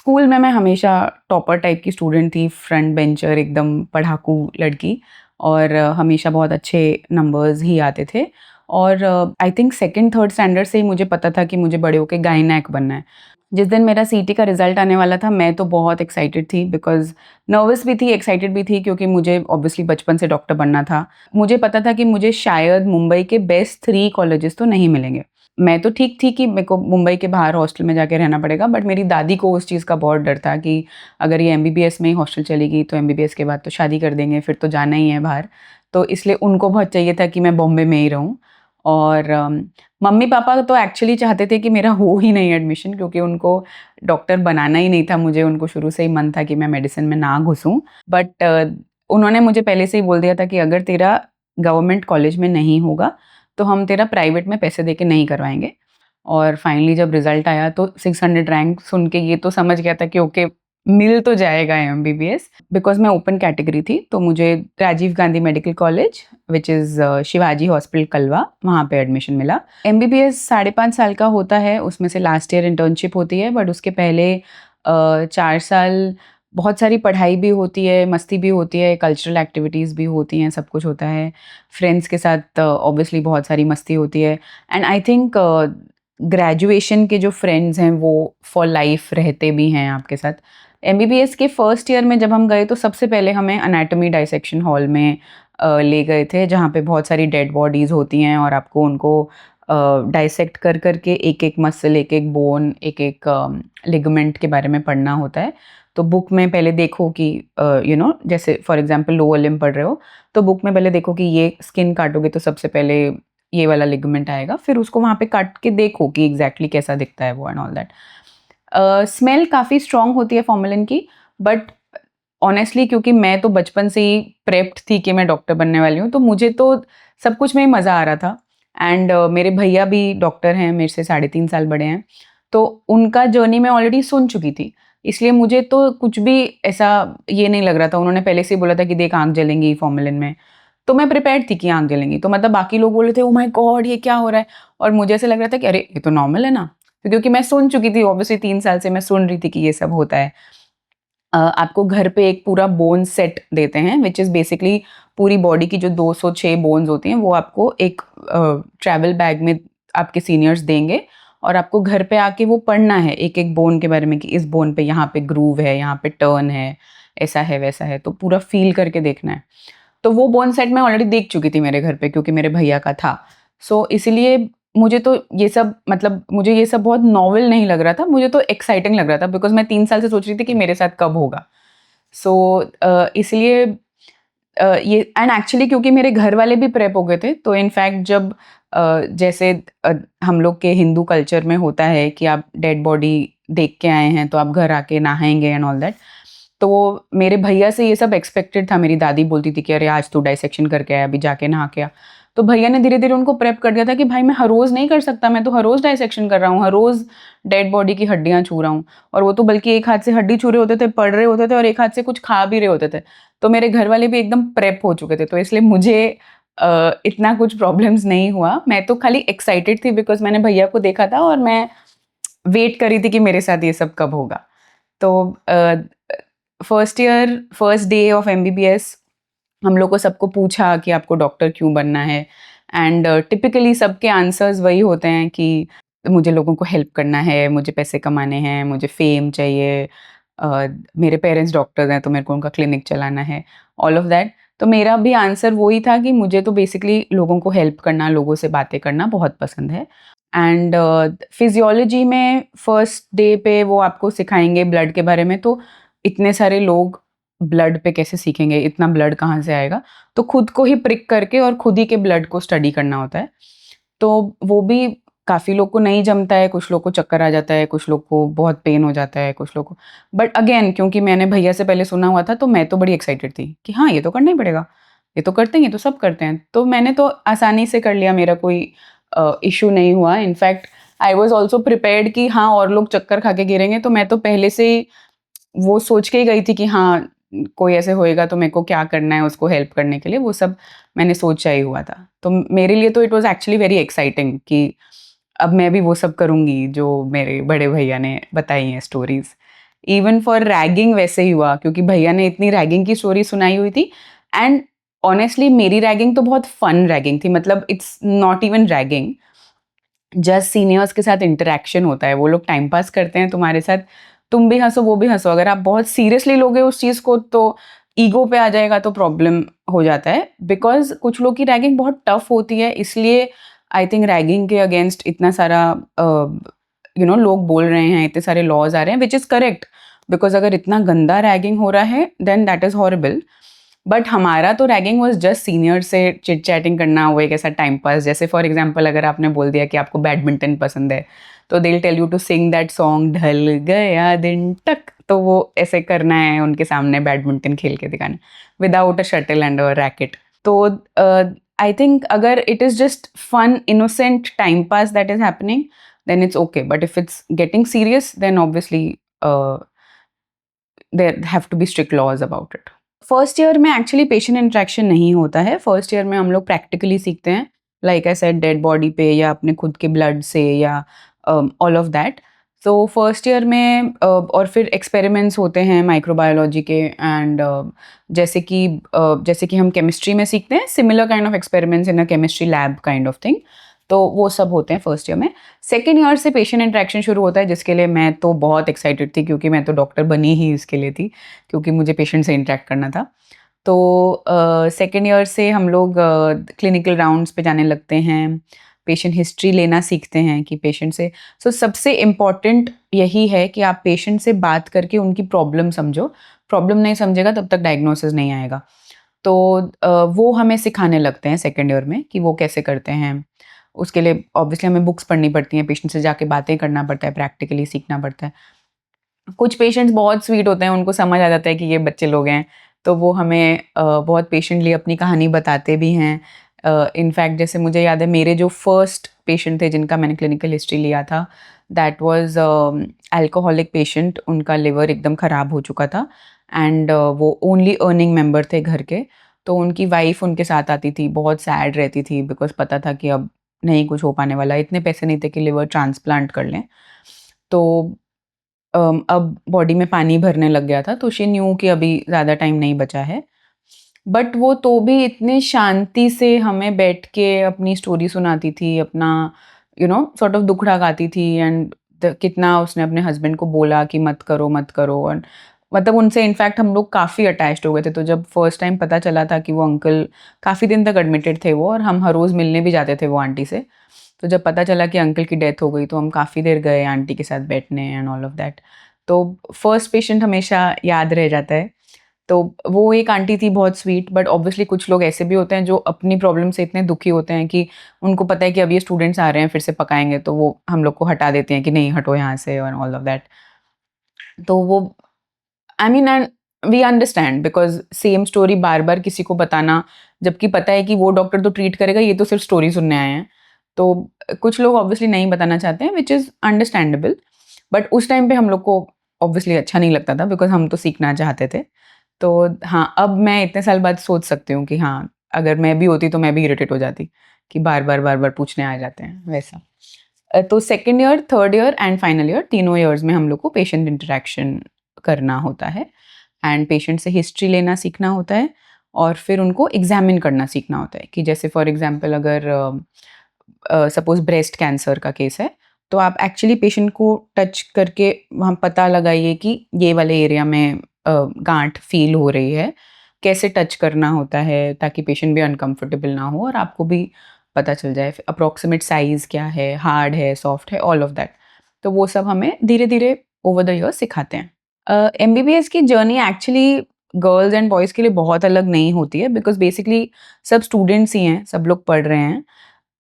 School में मैं हमेशा टॉपर टाइप की स्टूडेंट थी, फ्रंट बेंचर, एकदम पढ़ाकू लड़की और हमेशा बहुत अच्छे नंबर्स ही आते थे। और I think second third standard से ही मुझे पता था कि मुझे बड़े होके गायनेक बनना है। जिस दिन मेरा सीटी का रिज़ल्ट आने वाला था, मैं तो बहुत एक्साइटेड थी बिकॉज़ नर्वस भी थी, एक्साइटेड भी थी क्योंकि मुझे ऑब्वियसली बचपन से डॉक्टर बनना था। मुझे पता था कि मुझे शायद मुंबई के बेस्ट 3 कॉलेजेस तो नहीं मिलेंगे। मैं तो ठीक थी कि मेरे को मुंबई के बाहर हॉस्टल में जाके रहना पड़ेगा, बट मेरी दादी को उस चीज़ का बहुत डर था कि अगर ये एमबीबीएस में ही हॉस्टल चलेगी तो एमबीबीएस के बाद तो शादी कर देंगे, फिर तो जाना ही है बाहर। तो इसलिए उनको बहुत चाहिए था कि मैं बॉम्बे में ही रहूँ। और मम्मी-पापा तो एक्चुअली चाहते थे कि मेरा हो ही नहीं एडमिशन, क्योंकि उनको डॉक्टर बनाना ही नहीं था मुझे, उनको शुरू से ही मन था कि मैं मेडिसिन में ना घुसूँ। बट उन्होंने मुझे पहले से ही बोल दिया था कि अगर तेरा गवर्नमेंट कॉलेज में नहीं होगा, तो हम तेरा प्राइवेट में पैसे देके नहीं करवाएँगे। और फाइनली जब रिज़ल्ट आया तो 600 रैंक सुन के ये तो समझ गया था कि ओके, मिल तो जाएगा एमबीबीएस। बिकॉज़ मैं ओपन कैटेगरी थी, तो मुझे Rajiv Gandhi medical college which is Shivaji hospital Kalwa, वहाँ पे एडमिशन मिला। एमबीबीएस 5.5 साल का होता है, उसमें से लास्ट ईयर इंटर्नशिप होती है, बट उसके पहले 4 साल बहुत सारी पढ़ाई भी होती है, मस्ती भी होती है, कल्चरल एक्टिविटीज़ भी होती हैं, सब कुछ होता है। फ्रेंड्स के साथ ऑब्वियसली बहुत सारी मस्ती होती है। एंड आई थिंक ग्रेजुएशन के जो फ्रेंड्स हैं वो फॉर लाइफ रहते भी हैं आपके साथ। एमबीबीएस के फर्स्ट ईयर में जब हम गए तो सबसे पहले हमें एनाटॉमी डाइसेक्शन हॉल में ले गए थे, जहाँ पे बहुत सारी डेड बॉडीज़ होती हैं और आपको उनको डाइसेक्ट कर कर के एक-एक मसल, एक-एक बोन, एक-एक लिगामेंट के बारे में पढ़ना होता है। तो बुक में पहले देखो कि जैसे फॉर एग्ज़ाम्पल लोअर लिम्ब पढ़ रहे हो, तो बुक में पहले देखो कि ये स्किन काटोगे तो सबसे पहले ये वाला लिगामेंट आएगा, फिर उसको वहाँ पे काट के देखो कि एग्ज़ैक्टली कैसा दिखता है वो एंड ऑल दैट। स्मेल काफ़ी स्ट्रॉन्ग होती है फॉर्मेलिन की, बट ऑनेस्टली क्योंकि मैं तो बचपन से ही प्रेप्ड थी कि मैं डॉक्टर बनने वाली हूँ, तो मुझे तो सब कुछ में ही मज़ा आ रहा था। एंड मेरे भैया भी डॉक्टर हैं, मेरे से 3.5 साल बड़े हैं, तो उनका जर्नी मैं ऑलरेडी सुन चुकी थी। इसलिए मुझे तो कुछ भी ऐसा ये नहीं लग रहा था, उन्होंने पहले से ही बोला था कि देख आँख जलेंगी फॉर्मेलिन में, तो मैं प्रिपेयर्ड थी कि आँख जलेंगी। तो मतलब बाकी लोग बोल रहे थे, ओह माय गॉड! ये क्या हो रहा है? और मुझे ऐसा लग रहा था कि अरे! ये तो नॉर्मल है ना। तो क्योंकि मैं सुन चुकी थी, ऑब्वियसली 3 साल से मैं सुन रही थी कि ये सब होता है। आपको घर पे एक पूरा बोन सेट देते हैं व्हिच इज़ बेसिकली पूरी बॉडी की जो 206 बोन्स होती हैं वो आपको एक ट्रैवल बैग में आपके सीनियर्स देंगे और आपको घर पे आके वो पढ़ना है एक-एक बोन के बारे में कि इस बोन पे यहाँ पे ग्रूव है, यहाँ पे टर्न है, ऐसा है, वैसा है, तो पूरा फ़ील करके देखना है। तो वो बोन सेट मैं ऑलरेडी देख चुकी थी मेरे घर पे क्योंकि मेरे भैया का था। सो इसीलिए मुझे तो ये सब मतलब मुझे ये सब बहुत नॉवेल नहीं लग रहा था, मुझे तो एक्साइटिंग लग रहा था बिकॉज़ मैं 3 साल से सोच रही थी कि मेरे साथ कब होगा। सो इसलिए ये एंड एक्चुअली क्योंकि मेरे घर वाले भी प्रेप हो गए थे, तो इनफैक्ट जब जैसे हम लोग के हिंदू कल्चर में होता है कि आप डेड बॉडी देख के आए हैं, तो आप घर आके नहाएँगे एंड ऑल दैट। तो मेरे भैया से ये सब एक्सपेक्टेड था, मेरी दादी बोलती थी कि अरे आज तू डाइसेक्शन करके आया, अभी जाके नहा के आ। तो भैया ने धीरे-धीरे उनको प्रेप कर दिया था कि भाई मैं हर रोज़ नहीं कर सकता, मैं तो हर रोज़ डाइसेक्शन कर रहा हूँ, हर रोज़ डेड बॉडी की हड्डियाँ छू रहा हूँ। और वो तो बल्कि एक हाथ से हड्डी छू रहे होते थे, पढ़ रहे होते थे और एक हाथ से कुछ खा भी रहे होते थे। तो मेरे घर वाले भी एकदम प्रेप हो चुके थे, तो इसलिए मुझे इतना कुछ प्रॉब्लम्स नहीं हुआ। मैं तो खाली एक्साइटेड थी बिकॉज़ मैंने भैया को देखा था और मैं वेट कर रही थी कि मेरे साथ ये सब कब होगा। तो first year, first day of MBBS हम लोग को सबको पूछा कि आपको डॉक्टर क्यों बनना है? एंड टिपिकली सबके आंसर्स वही होते हैं कि मुझे लोगों को हेल्प करना है, मुझे पैसे कमाने हैं, मुझे फेम चाहिए, मेरे पेरेंट्स डॉक्टर्स हैं तो मेरे को उनका क्लिनिक चलाना है, ऑल ऑफ दैट। तो मेरा भी आंसर वही था कि मुझे तो बेसिकली लोगों को हेल्प करना, लोगों से बातें करना बहुत पसंद है। एंड फिज़ियोलॉजी में फर्स्ट डे पे वो आपको सिखाएँगे ब्लड के बारे में, तो इतने सारे लोग ब्लड पे कैसे सीखेंगे, इतना ब्लड कहाँ से आएगा? तो खुद को ही प्रिक करके और खुद ही के ब्लड को स्टडी करना होता है। तो वो भी काफ़ी लोग को नहीं जमता है, कुछ लोग को चक्कर आ जाता है, कुछ लोग को बहुत पेन हो जाता है, कुछ लोग को बट अगेन क्योंकि मैंने भैया से पहले सुना हुआ था, तो मैं तो बड़ी एक्साइटेड थी कि हाँ, ये तो करना ही पड़ेगा। ये तो करते हैं, ये तो सब करते हैं। तो मैंने तो आसानी से कर लिया, मेरा कोई इश्यू नहीं हुआ। In fact I was also prepared कि हाँ, और लोग चक्कर खा के गिरेंगे, तो मैं तो पहले से ही वो सोच के ही गई थी कि हाँ, कोई ऐसे होएगा तो मेरे को क्या करना है उसको हेल्प करने के लिए, वो सब मैंने सोचा ही हुआ था। तो मेरे लिए तो it was actually very exciting कि अब मैं भी वो सब करूँगी जो मेरे बड़े भैया ने बताई हैं स्टोरीज़। इवन फॉर रैगिंग वैसे ही हुआ, क्योंकि भैया ने इतनी रैगिंग की स्टोरी सुनाई हुई थी। एंड ऑनेस्टली मेरी रैगिंग तो बहुत फन रैगिंग थी, मतलब it's not even ragging, just seniors के साथ इंटरेक्शन होता है, वो लोग टाइम पास करते हैं तुम्हारे साथ, तुम भी हंसो वो भी हंसो। अगर आप बहुत सीरियसली लोगे उस चीज़ को तो ईगो पे आ जाएगा, तो प्रॉब्लम हो जाता है। बिकॉज कुछ लोग की रैगिंग बहुत टफ होती है, इसलिए आई थिंक रैगिंग के अगेंस्ट इतना सारा लोग बोल रहे हैं, इतने सारे लॉज आ रहे हैं, विच इज़ करेक्ट। बिकॉज अगर इतना गंदा रैगिंग हो रहा है then that is horrible. But हमारा तो रैगिंग वाज जस्ट सीनियर से चिट चैटिंग करना, वो एक ऐसा टाइम पास। जैसे फॉर एग्जांपल अगर आपने बोल दिया कि आपको बैडमिंटन पसंद है, तो they will tell you to sing that song, ढल गया दिन टक, तो वो ऐसे करना है उनके सामने, बैडमिंटन खेल के दिखाना without a shuttle and a racket. तो आई थिंक अगर it is just fun innocent time pass that is happening, then it's okay. But if it's getting serious, then obviously there have to be strict laws about it. First year में actually patient interaction नहीं होता है। First year में हम लोग practically सीखते हैं, like I said, dead body पे या अपने खुद के ब्लड से या all of that. So first year में और फिर एक्सपेरिमेंट्स होते हैं माइक्रोबायोलॉजी के, एंड जैसे कि हम केमिस्ट्री में सीखते हैं, similar kind of experiments in a chemistry lab kind of thing, तो वो सब होते हैं फर्स्ट ईयर में। सेकेंड ईयर से पेशेंट इंटरेक्शन शुरू होता है, जिसके लिए मैं तो बहुत एक्साइटेड थी, क्योंकि मैं तो डॉक्टर बनी ही इसके लिए थी, क्योंकि मुझे पेशेंट से इंटरेक्ट करना था। तो सेकेंड ईयर से हम लोग क्लिनिकल राउंड्स पे जाने लगते हैं, पेशेंट हिस्ट्री लेना सीखते हैं कि पेशेंट से। सो सबसे इम्पॉर्टेंट यही है कि आप पेशेंट से बात करके उनकी प्रॉब्लम समझो। प्रॉब्लम नहीं समझेगा तब तक डायग्नोसिस नहीं आएगा। तो वो हमें सिखाने लगते हैं सेकेंड ईयर में कि वो कैसे करते हैं। उसके लिए ऑब्वियसली हमें बुक्स पढ़नी पड़ती हैं, पेशेंट से जाके बातें करना पड़ता है, प्रैक्टिकली सीखना पड़ता है। कुछ पेशेंट्स बहुत स्वीट होते हैं, उनको समझ आ जाता है कि ये बच्चे लोग हैं, तो वो हमें बहुत पेशेंटली अपनी कहानी बताते भी हैं। इनफैक्ट जैसे मुझे याद है, मेरे जो फर्स्ट पेशेंट थे जिनका मैंने क्लिनिकल हिस्ट्री लिया था, दैट वाज अल्कोहलिक पेशेंट। उनका लिवर एकदम ख़राब हो चुका था, एंड वो ओनली अर्निंग मेंबर थे घर के। तो उनकी वाइफ उनके साथ आती थी, बहुत सैड रहती थी, बिकॉज़ पता था कि अब नहीं कुछ हो पाने वाला, इतने पैसे नहीं थे कि लिवर ट्रांसप्लांट कर लें। तो अब बॉडी में पानी भरने लग गया था, तो शी न्यू कि अभी ज़्यादा टाइम नहीं बचा है। बट वो तो भी इतनी शांति से हमें बैठ के अपनी स्टोरी सुनाती थी, अपना सॉर्ट ऑफ दुखड़ा गाती थी, एंड कितना उसने अपने हस्बैंड को बोला कि मत करो मत करो। और मतलब उनसे इनफैक्ट हम लोग काफ़ी अटैच्ड हो गए थे। तो जब फर्स्ट टाइम पता चला था कि वो अंकल काफ़ी दिन तक एडमिटेड थे वो, और हम हर रोज़ मिलने भी जाते थे वो आंटी से। तो जब पता चला कि अंकल की डेथ हो गई, तो हम काफ़ी देर गए आंटी के साथ बैठने एंड ऑल ऑफ दैट। तो फर्स्ट पेशेंट हमेशा याद रह जाता है। तो वो एक आंटी थी बहुत स्वीट, बट ऑब्वियसली कुछ लोग ऐसे भी होते हैं जो अपनी प्रॉब्लम से इतने दुखी होते हैं कि उनको पता है कि अब ये स्टूडेंट्स आ रहे हैं फिर से पकाएँगे, तो वो हम लोग को हटा देते हैं कि नहीं हटो यहाँ से एंड ऑल ऑफ दैट। तो वो I mean and we understand, because same story बार-बार किसी को बताना, जबकि पता है कि वो डॉक्टर तो ट्रीट करेगा, ये तो सिर्फ स्टोरी सुनने आए हैं। तो कुछ लोग ऑब्वियसली नहीं बताना चाहते हैं, व्हिच इज़ अंडरस्टैंडेबल। बट उस टाइम पे हम लोग को ऑब्वियसली अच्छा नहीं लगता था, बिकॉज़ हम तो सीखना चाहते थे। तो हाँ, अब मैं इतने साल बाद सोच सकती हूँ कि हाँ, अगर मैं भी होती तो मैं भी इरिटेट हो जाती कि बार-बार, बार-बार पूछने आ जाते हैं, वैसा। तो second year, third year and final year, तीनों ईयर्स में हम लोग को पेशेंट इंटरैक्शन करना होता है, एंड पेशेंट से हिस्ट्री लेना सीखना होता है, और फिर उनको एग्ज़ामिन करना सीखना होता है कि जैसे फॉर एग्ज़ाम्पल अगर सपोज़ ब्रेस्ट कैंसर का केस है, तो आप एक्चुअली पेशेंट को टच करके वहाँ पता लगाइए कि ये वाले एरिया में गाँठ फ़ील हो रही है। कैसे टच करना होता है ताकि पेशेंट भी अनकम्फ़र्टेबल ना हो और आपको भी पता चल जाए अप्रॉक्सिमेट साइज़ क्या है, हार्ड है, सॉफ्ट है, ऑल ऑफ दैट। तो वो सब हमें धीरे-धीरे ओवर द ईयर्स सिखाते हैं। एमबीबीएस की journey actually girls and boys के लिए बहुत अलग नहीं होती है, बिकॉज़ बेसिकली सब स्टूडेंट्स ही हैं, सब लोग पढ़ रहे हैं।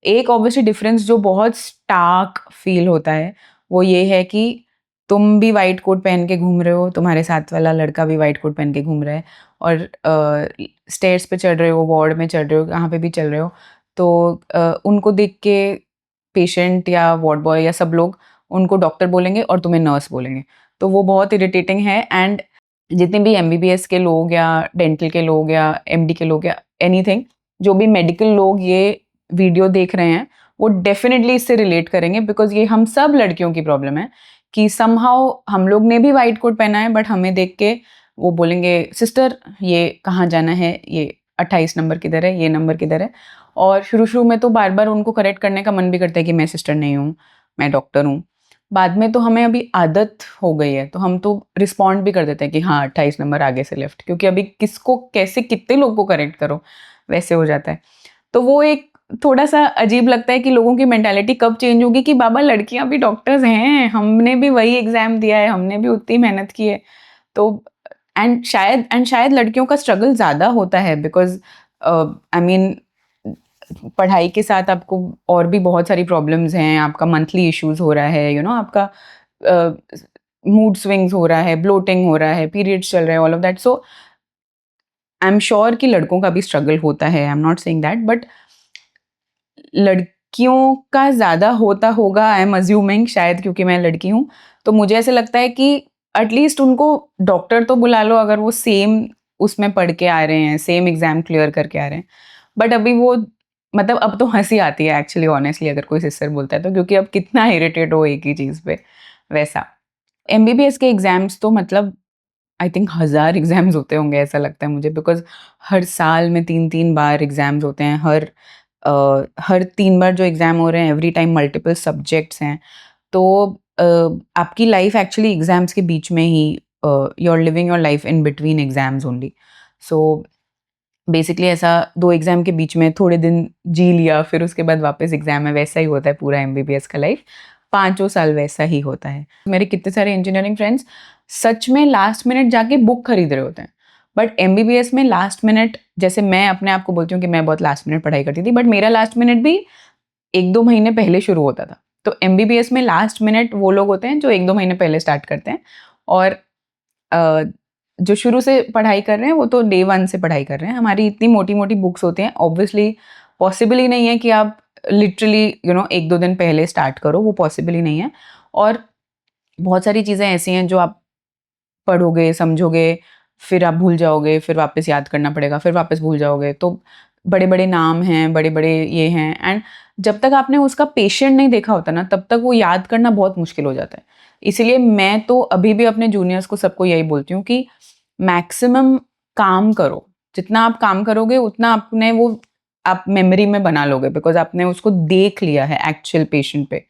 एक ऑब्वियसली डिफरेंस जो बहुत स्टार्क फ़ील होता है, वो ये है कि तुम भी व्हाइट कोट पहन के घूम रहे हो, तुम्हारे साथ वाला लड़का भी व्हाइट कोट पहन के घूम रहा है, और स्टेयर्स पे चढ़ रहे हो, वार्ड में चढ़ रहे हो, कहाँ पे भी चल रहे हो, तो उनको देख के पेशेंट या वार्ड बॉय या सब लोग उनको डॉक्टर बोलेंगे और तुम्हें नर्स बोलेंगे। तो वो बहुत इरिटेटिंग है। एंड जितने भी एमबीबीएस के लोग या डेंटल के लोग या एमडी के लोग या एनीथिंग, जो भी मेडिकल लोग ये वीडियो देख रहे हैं, वो डेफ़िनेटली इससे रिलेट करेंगे, बिकॉज़ ये हम सब लड़कियों की प्रॉब्लम है कि समहाउ हम लोग ने भी व्हाइट कोट पहना है बट हमें देख के वो बोलेंगे सिस्टर ये कहाँ जाना है, ये 28 नंबर किधर है, ये नंबर किधर है। और शुरू-शुरू में तो बार-बार उनको करेक्ट करने का मन भी करता है कि मैं सिस्टर नहीं हूँ, मैं डॉक्टर हूँ। बाद में तो हमें अभी आदत हो गई है, तो हम तो रिस्पॉन्ड भी कर देते हैं कि हाँ 28 नंबर आगे से लेफ्ट, क्योंकि अभी किसको कैसे कितने लोग को करेक्ट करो, वैसे हो जाता है। तो वो एक थोड़ा-सा अजीब लगता है कि लोगों की मेंटालिटी कब चेंज होगी कि बाबा लड़कियाँ भी डॉक्टर्स हैं, हमने भी वही एग्ज़ाम दिया है, हमने भी उतनी मेहनत की है। तो एंड शायद लड़कियों का स्ट्रगल ज़्यादा होता है बिकॉज़ आई मीन पढ़ाई के साथ आपको और भी बहुत सारी प्रॉब्लम्स हैं, आपका मंथली इश्यूज़ हो रहा है, आपका मूड स्विंग्स हो रहा है, ब्लोटिंग हो रहा है, पीरियड्स चल रहे हैं, all of that. So I am sure कि लड़कों का भी स्ट्रगल होता है, I am not saying that, but लड़कियों का ज़्यादा होता होगा, आई एम अज्यूमिंग, शायद क्योंकि मैं लड़की हूँ। तो मुझे ऐसा लगता है कि एटलीस्ट उनको डॉक्टर तो बुला लो अगर वो सेम उसमें पढ़ के आ रहे हैं, सेम एग्ज़ाम क्लियर करके आ रहे हैं। बट अभी वो मतलब अब तो हँसी आती है एक्चुअली ऑनेस्टली अगर कोई सिस्टर बोलता है तो, क्योंकि अब कितना इरिटेट हो एक ही चीज़ पे, वैसा। एमबीबीएस के एग्ज़ाम्स तो मतलब आई थिंक 1000 एग्ज़ाम्स होते होंगे ऐसा लगता है मुझे, बिकॉज़ हर साल में 3-3 बार एग्ज़ाम्स होते हैं। हर 3 बार जो एग्ज़ाम हो रहे हैं एवरी टाइम मल्टीपल सब्जेक्ट्स हैं। तो अ, आपकी लाइफ़ एक्चुअली एग्ज़ाम्स के बीच में ही you are living your life in between exams only. So basically ऐसा 2 एग्ज़ाम के बीच में थोड़े दिन जी लिया, फिर उसके बाद वापस एग्ज़ाम है, वैसा ही होता है पूरा एमबीबीएस का लाइफ़। पाँचों साल वैसा ही होता है। मेरे कितने सारे इंजीनियरिंग फ्रेंड्स सच में लास्ट मिनट जाके बुक खरीद रहे होते हैं। बट एमबीबीएस में लास्ट मिनट, जैसे मैं अपने आप को बोलती हूँ कि मैं बहुत लास्ट मिनट पढ़ाई करती थी, बट मेरा लास्ट मिनट भी 1-2 महीने पहले शुरू होता था। तो एमबीबीएस में लास्ट मिनट वो लोग होते हैं जो 1-2 महीने पहले स्टार्ट करते हैं, और अ, जो शुरू से पढ़ाई कर रहे हैं वो तो डे 1 से पढ़ाई कर रहे हैं। हमारी इतनी मोटी-मोटी बुक्स होती हैं, ऑब्वियसली पॉसिबल ही नहीं है कि आप लिटरली 1-2 दिन पहले स्टार्ट करो, वो पॉसिबल ही नहीं है। और बहुत सारी चीज़ें ऐसी हैं जो आप पढ़ोगे, समझोगे, फिर आप भूल जाओगे, फिर वापस याद करना पड़ेगा, फिर वापस भूल जाओगे। तो बड़े-बड़े नाम हैं, बड़े-बड़े ये हैं, एंड जब तक आपने उसका पेशेंट नहीं देखा होता ना, तब तक वो याद करना बहुत मुश्किल हो जाता है। इसीलिए मैं तो अभी भी अपने जूनियर्स को सबको यही बोलती हूँ कि मैक्सिमम काम करो। जितना आप काम करोगे उतना आपने वो आप मेमोरी में बना लोगे, बिकॉज़ आपने उसको देख लिया है एक्चुअल पेशेंट पे।